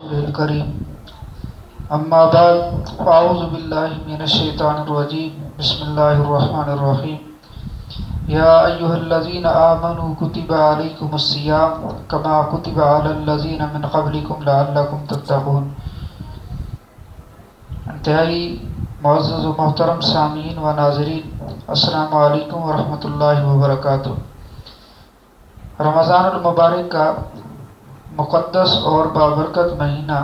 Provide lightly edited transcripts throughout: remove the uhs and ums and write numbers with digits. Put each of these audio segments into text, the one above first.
الكريم أما بعد فأعوذ بالله من الشيطان الرجيم بسم الله الرحمن الرحيم يا أيها الذين آمنوا كتب عليكم الصيام كما كتب على الذين من قبلكم لعلكم تتقون۔ انتہائی معزز و محترم سامعین و ناظرین، السلام علیکم ورحمۃ اللہ وبرکاتہ۔ رمضان المبارک کا مقدس اور بابرکت مہینہ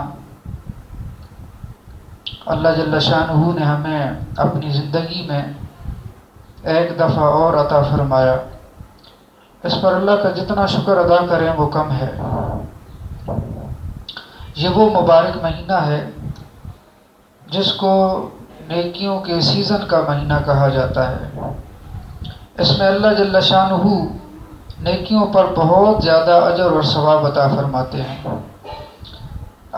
اللہ جل شانہ نے ہمیں اپنی زندگی میں ایک دفعہ اور عطا فرمایا۔ اس پر اللہ کا جتنا شکر ادا کریں وہ کم ہے۔ یہ وہ مبارک مہینہ ہے جس کو نیکیوں کے سیزن کا مہینہ کہا جاتا ہے۔ اس میں اللہ جل شانہ نیکیوں پر بہت زیادہ اجر اور ثواب عطا فرماتے ہیں۔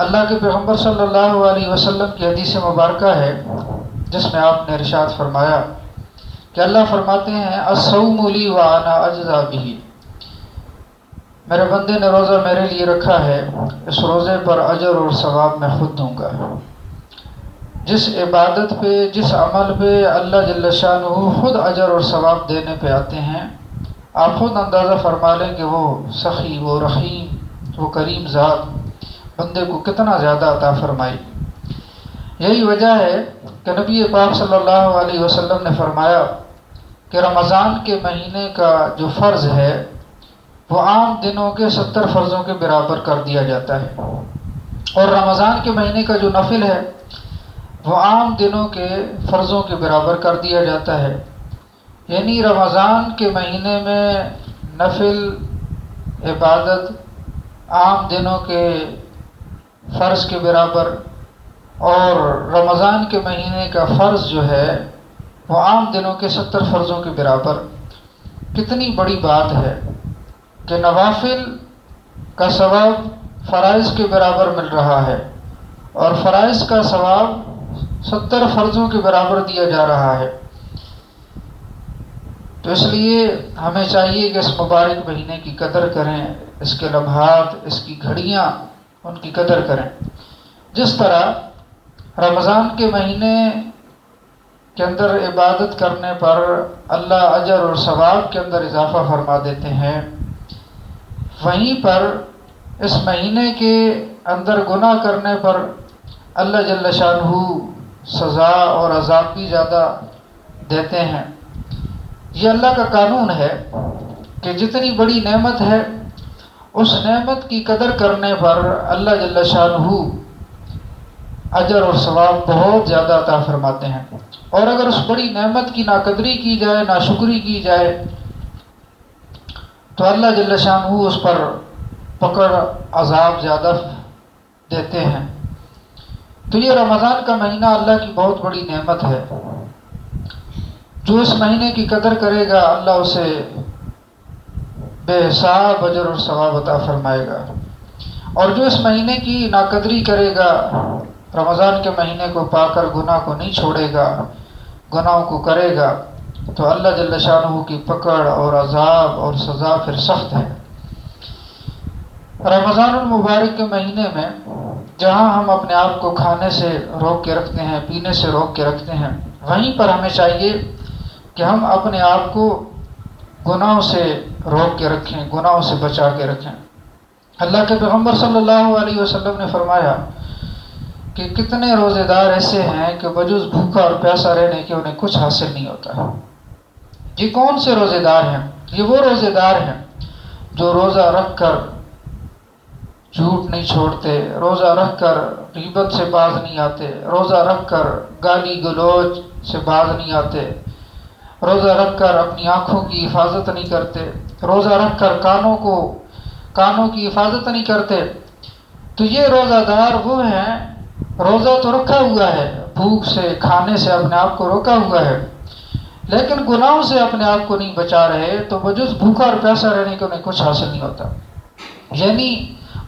اللہ کے پیغمبر صلی اللہ علیہ وسلم کی حدیث مبارکہ ہے جس میں آپ نے ارشاد فرمایا کہ اللہ فرماتے ہیں الصوم لی وانا اجزی بہ، میرے بندے نے روزہ میرے لیے رکھا ہے، اس روزے پر اجر اور ثواب میں خود دوں گا۔ جس عبادت پہ، جس عمل پہ اللہ جل شانہ خود اجر اور ثواب دینے پہ آتے ہیں، آپ خود اندازہ فرما لیں کہ وہ سخی، وہ رحیم، وہ کریم ذات بندے کو کتنا زیادہ عطا فرمائی۔ یہی وجہ ہے کہ نبی پاک صلی اللہ علیہ وسلم نے فرمایا کہ رمضان کے مہینے کا جو فرض ہے وہ عام دنوں کے 70 فرضوں کے برابر کر دیا جاتا ہے، اور رمضان کے مہینے کا جو نفل ہے وہ عام دنوں کے فرضوں کے برابر کر دیا جاتا ہے۔ یعنی رمضان کے مہینے میں نفل عبادت عام دنوں کے فرض کے برابر، اور رمضان کے مہینے کا فرض جو ہے وہ عام دنوں کے 70 فرضوں کے برابر۔ کتنی بڑی بات ہے کہ نوافل کا ثواب فرائض کے برابر مل رہا ہے، اور فرائض کا ثواب 70 فرضوں کے برابر دیا جا رہا ہے۔ تو اس لیے ہمیں چاہیے کہ اس مبارک مہینے کی قدر کریں، اس کے لمحات، اس کی گھڑیاں، ان کی قدر کریں۔ جس طرح رمضان کے مہینے کے اندر عبادت کرنے پر اللہ اجر اور ثواب کے اندر اضافہ فرما دیتے ہیں، وہیں پر اس مہینے کے اندر گناہ کرنے پر اللہ جل شانہ سزا اور عذاب بھی زیادہ دیتے ہیں۔ یہ اللہ کا قانون ہے کہ جتنی بڑی نعمت ہے اس نعمت کی قدر کرنے پر اللہ جل شانہ اجر اور ثواب بہت زیادہ عطا فرماتے ہیں، اور اگر اس بڑی نعمت کی ناقدری کی جائے، ناشکری کی جائے، تو اللہ جل شانہ اس پر پکڑ، عذاب زیادہ دیتے ہیں۔ تو یہ رمضان کا مہینہ اللہ کی بہت بڑی نعمت ہے۔ جو اس مہینے کی قدر کرے گا اللہ اسے بے حساب اجر اور ثواب عطا فرمائے گا، اور جو اس مہینے کی ناقدری کرے گا، رمضان کے مہینے کو پا کر گناہ کو نہیں چھوڑے گا، گناہوں کو کرے گا، تو اللہ جل شانہ کی پکڑ اور عذاب اور سزا پھر سخت ہے۔ رمضان المبارک کے مہینے میں جہاں ہم اپنے آپ کو کھانے سے روک کے رکھتے ہیں، پینے سے روک کے رکھتے ہیں، وہیں پر ہمیں چاہیے کہ ہم اپنے آپ کو گناہوں سے روک کے رکھیں، گناہوں سے بچا کے رکھیں۔ اللہ کے پیغمبر صلی اللہ علیہ وسلم نے فرمایا کہ کتنے روزے دار ایسے ہیں کہ بجز بھوکا اور پیاسا رہنے کے انہیں کچھ حاصل نہیں ہوتا۔ یہ کون سے روزے دار ہیں؟ یہ وہ روزے دار ہیں جو روزہ رکھ کر جھوٹ نہیں چھوڑتے، روزہ رکھ کر غیبت سے باز نہیں آتے، روزہ رکھ کر گالی گلوچ سے باز نہیں آتے، روزہ رکھ کر اپنی آنکھوں کی حفاظت نہیں کرتے، روزہ رکھ کر کانوں کی حفاظت نہیں کرتے۔ تو یہ روزہ دار وہ ہیں، روزہ تو رکھا ہوا ہے، بھوک سے، کھانے سے اپنے آپ کو روکا ہوا ہے، لیکن گناہوں سے اپنے آپ کو نہیں بچا رہے، تو بجز بھوکا اور پیاسا رہنے کے انہیں کچھ حاصل نہیں ہوتا۔ یعنی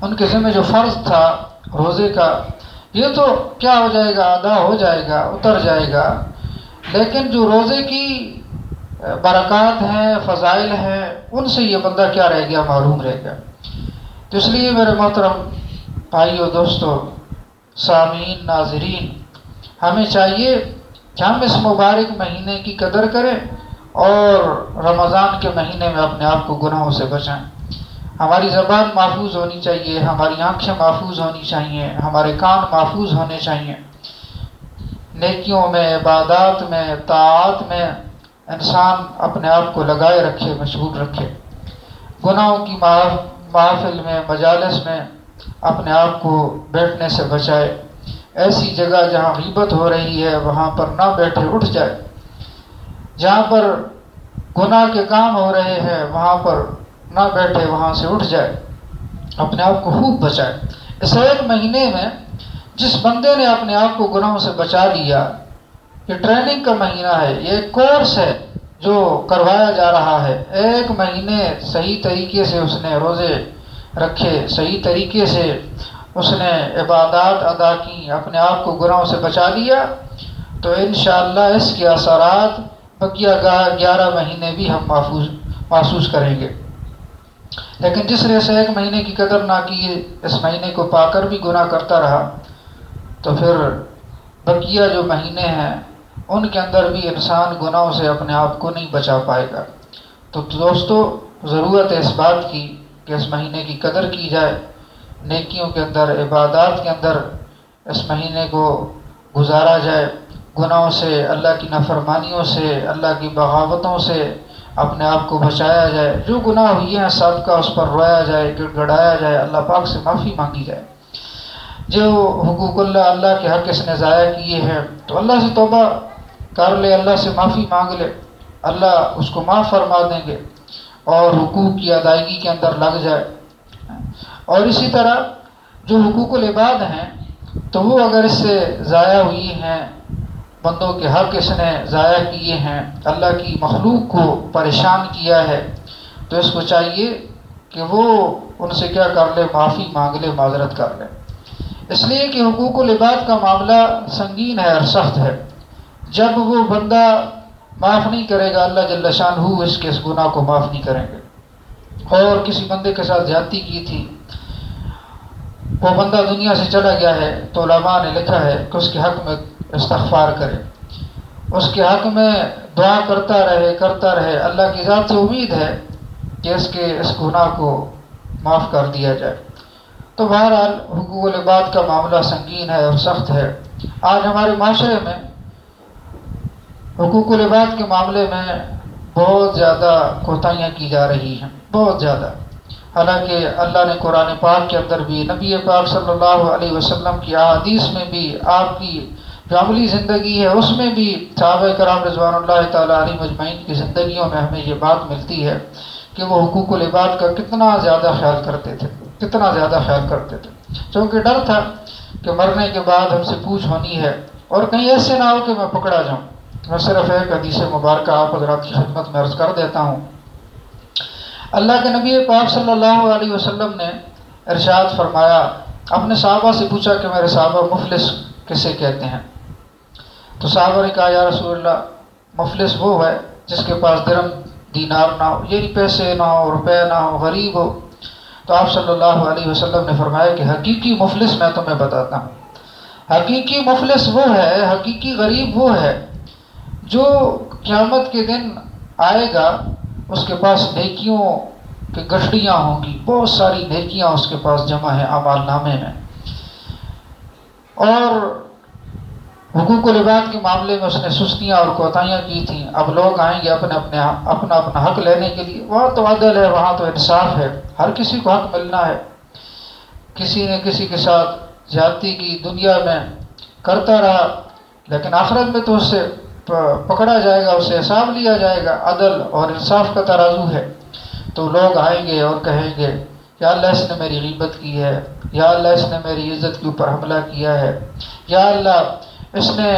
ان کے ذمہ جو فرض تھا روزے کا، یہ تو کیا ہو جائے گا، ادا ہو جائے گا، اتر جائے گا، لیکن جو روزے کی برکات ہیں، فضائل ہیں، ان سے یہ بندہ کیا رہ گیا، محروم رہ گیا۔ تو اس لیے میرے محترم بھائیو دوستو سامعین ناظرین، ہمیں چاہیے کہ ہم اس مبارک مہینے کی قدر کریں اور رمضان کے مہینے میں اپنے آپ کو گناہوں سے بچائیں۔ ہماری زبان محفوظ ہونی چاہیے، ہماری آنکھیں محفوظ ہونی چاہیے، ہمارے کان محفوظ ہونے چاہیے۔ نیکیوں میں، عبادات میں، طاعات میں انسان اپنے آپ کو لگائے رکھے، مشغول رکھے۔ گناہوں کی محافل میں، مجالس میں اپنے آپ کو بیٹھنے سے بچائے۔ ایسی جگہ جہاں غیبت ہو رہی ہے وہاں پر نہ بیٹھے، اٹھ جائے۔ جہاں پر گناہ کے کام ہو رہے ہیں وہاں پر نہ بیٹھے، وہاں سے اٹھ جائے، اپنے آپ کو خوب بچائے۔ اس ایک مہینے میں جس بندے نے اپنے آپ کو گناہوں سے بچا لیا، یہ ٹریننگ کا مہینہ ہے، یہ ایک کورس ہے جو کروایا جا رہا ہے۔ ایک مہینے صحیح طریقے سے اس نے روزے رکھے، صحیح طریقے سے اس نے عبادات ادا کی، اپنے آپ کو گناہوں سے بچا لیا، تو انشاءاللہ اس کے اثرات بقیہ 11 مہینے بھی ہم محسوس کریں گے۔ لیکن جس نے اس ایک مہینے کی قدر نہ کی، اس مہینے کو پا کر بھی گناہ کرتا رہا، تو پھر بقیہ جو مہینے ہیں ان کے اندر بھی انسان گناہوں سے اپنے آپ کو نہیں بچا پائے گا۔ تو دوستو ضرورت ہے اس بات کی کہ اس مہینے کی قدر کی جائے، نیکیوں کے اندر، عبادات کے اندر اس مہینے کو گزارا جائے، گناہوں سے، اللہ کی نافرمانیوں سے، اللہ کی بغاوتوں سے اپنے آپ کو بچایا جائے۔ جو گناہ ہوئے ہیں سب کا اس پر رویا جائے، گڑ گڑایا جائے، اللہ پاک سے معافی مانگی جائے۔ جو حقوق اللہ کے حق اس نے ضائع کیے ہیں تو اللہ سے توبہ کر لے، اللہ سے معافی مانگ لے، اللہ اس کو معاف فرما دیں گے اور حقوق کی ادائیگی کے اندر لگ جائے۔ اور اسی طرح جو حقوق العباد ہیں تو وہ اگر اس سے ضائع ہوئی ہیں، بندوں کے حق اس نے ضائع کیے ہیں، اللہ کی مخلوق کو پریشان کیا ہے، تو اس کو چاہیے کہ وہ ان سے کیا کر لے، معافی مانگ لے، معذرت کر لے۔ اس لیے کہ حقوق العباد کا معاملہ سنگین ہے اور سخت ہے۔ جب وہ بندہ معاف نہیں کرے گا، اللہ جل شانہ اس کے اس گناہ کو معاف نہیں کریں گے۔ اور کسی بندے کے ساتھ زیادتی کی تھی، وہ بندہ دنیا سے چلا گیا ہے، تو علماء نے لکھا ہے کہ اس کے حق میں استغفار کرے، اس کے حق میں دعا کرتا رہے، اللہ کی ذات سے امید ہے کہ اس گناہ کو معاف کر دیا جائے۔ تو بہرحال حقوق العباد کا معاملہ سنگین ہے اور سخت ہے۔ آج ہمارے معاشرے میں حقوق العباد کے معاملے میں بہت زیادہ کوتاہیاں کی جا رہی ہیں، بہت زیادہ۔ حالانکہ اللہ نے قرآن پاک کے اندر بھی، نبی پاک صلی اللہ علیہ وسلم کی احادیث میں بھی، آپ کی جو عملی زندگی ہے اس میں بھی، صحابہ کرام رضوان اللہ تعالیٰ علیہ مجمعین کی زندگیوں میں ہمیں یہ بات ملتی ہے کہ وہ حقوق العباد کا کتنا زیادہ خیال کرتے تھے، کتنا زیادہ خیال کرتے تھے، چونکہ ڈر تھا کہ مرنے کے بعد ہم سے پوچھ ہونی ہے اور کہیں ایسے نہ ہو کہ میں پکڑا جاؤں۔ میں صرف ایک حدیث مبارکہ آپ حضرات کی خدمت میں عرض کر دیتا ہوں۔ اللہ کے نبی پاک صلی اللہ علیہ وسلم نے ارشاد فرمایا، اپنے صحابہ سے پوچھا کہ میرے صحابہ مفلس کسے کہتے ہیں؟ تو صحابہ نے کہا، یا رسول اللہ، مفلس وہ ہے جس کے پاس درہم دینار نہ ہو، یعنی پیسے نہ ہو، روپے نہ ہو، غریب ہو۔ تو آپ صلی اللہ علیہ وسلم نے فرمایا کہ حقیقی مفلس میں تمہیں بتاتا ہوں، حقیقی مفلس وہ ہے، حقیقی غریب وہ ہے جو قیامت کے دن آئے گا، اس کے پاس نیکیوں کی گٹھڑیاں ہوں گی، بہت ساری نیکیاں اس کے پاس جمع ہیں اعمال نامے میں، اور حقوق العباد کے معاملے میں اس نے سستیاں اور کوتاہیاں کی تھیں۔ اب لوگ آئیں گے اپنا حق لینے کے لیے، وہاں تو عدل ہے، وہاں تو انصاف ہے، ہر کسی کو حق ملنا ہے۔ کسی نے کسی کے ساتھ زیادتی کی، دنیا میں کرتا رہا، لیکن آخرت میں تو اس سے پکڑا جائے گا، اسے حساب لیا جائے گا، عدل اور انصاف کا ترازو ہے۔ تو لوگ آئیں گے اور کہیں گے، یا اللہ اس نے میری غیبت کی ہے، یا اللہ اس نے میری عزت کے اوپر حملہ کیا ہے، یا اللہ اس نے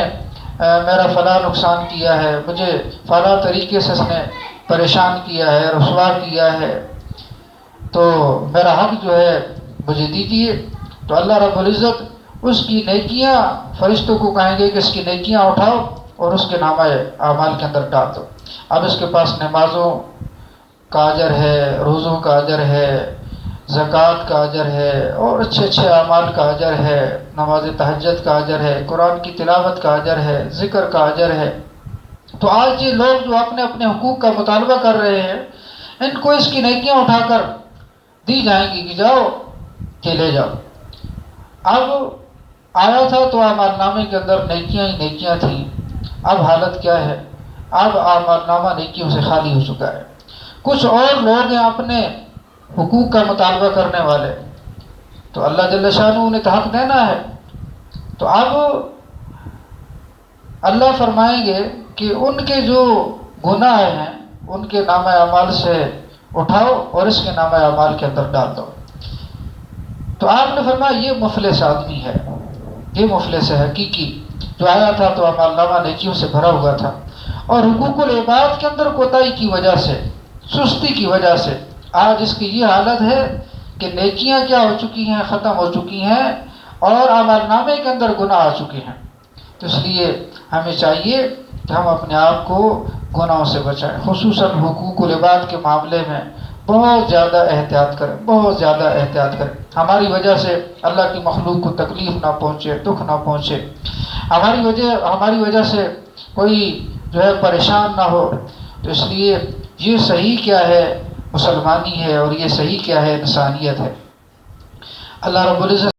میرا فلاں نقصان کیا ہے، مجھے فلاں طریقے سے اس نے پریشان کیا ہے، رسوا کیا ہے، تو میرا حق جو ہے مجھے دیجیے۔ تو اللہ رب العزت اس کی نیکیاں، فرشتوں کو کہیں گے کہ اس کی نیکیاں اٹھاؤ اور اس کے نامہ اعمال کے اندر ڈال دو۔ اب اس کے پاس نمازوں کا اجر ہے، روزوں کا اجر ہے، زکوٰۃ کا اجر ہے اور اچھے اچھے اعمال کا اجر ہے، نماز تہجد کا اجر ہے، قرآن کی تلاوت کا اجر ہے، ذکر کا اجر ہے۔ تو آج یہ لوگ جو اپنے اپنے حقوق کا مطالبہ کر رہے ہیں، ان کو اس کی نیکیاں اٹھا کر دی جائیں گی کہ جاؤ کہ لے جاؤ۔ اب آیا تھا تو اعمال نامے کے اندر نیکیاں ہی نیکیاں تھیں، اب حالت کیا ہے؟ اب اعمال نامہ نیکیوں سے خالی ہو چکا ہے۔ کچھ اور لوگ ہیں اپنے حقوق کا مطالبہ کرنے والے، تو اللہ جل شانہ نے تو حق دینا ہے، تو اب اللہ فرمائیں گے کہ ان کے جو گناہ ہیں ان کے نامہ اعمال سے اٹھاؤ اور اس کے نامہ اعمال کے اندر ڈال دو۔ تو آپ نے فرمایا یہ مفلس آدمی ہے، یہ مفلس ہے حقیقی، جو آیا تھا تو اعمال نامہ نیکیوں سے بھرا ہوا تھا، اور حقوق العباد کے اندر کوتاہی کی وجہ سے، سستی کی وجہ سے آج اس کی یہ حالت ہے کہ نیکیاں کیا ہو چکی ہیں، ختم ہو چکی ہیں، اور اعمال نامے کے اندر گناہ آ چکے ہیں۔ تو اس لیے ہمیں چاہیے کہ ہم اپنے آپ کو گناہوں سے بچائیں، خصوصاً حقوق العباد کے معاملے میں بہت زیادہ احتیاط کریں، بہت زیادہ احتیاط کریں، ہماری وجہ سے اللہ کی مخلوق کو تکلیف نہ پہنچے، دکھ نہ پہنچے، ہماری وجہ سے کوئی جو ہے پریشان نہ ہو۔ تو اس لیے یہ صحیح کیا ہے مسلمانی ہے، اور یہ صحیح کیا ہے انسانیت ہے۔ اللہ رب العزت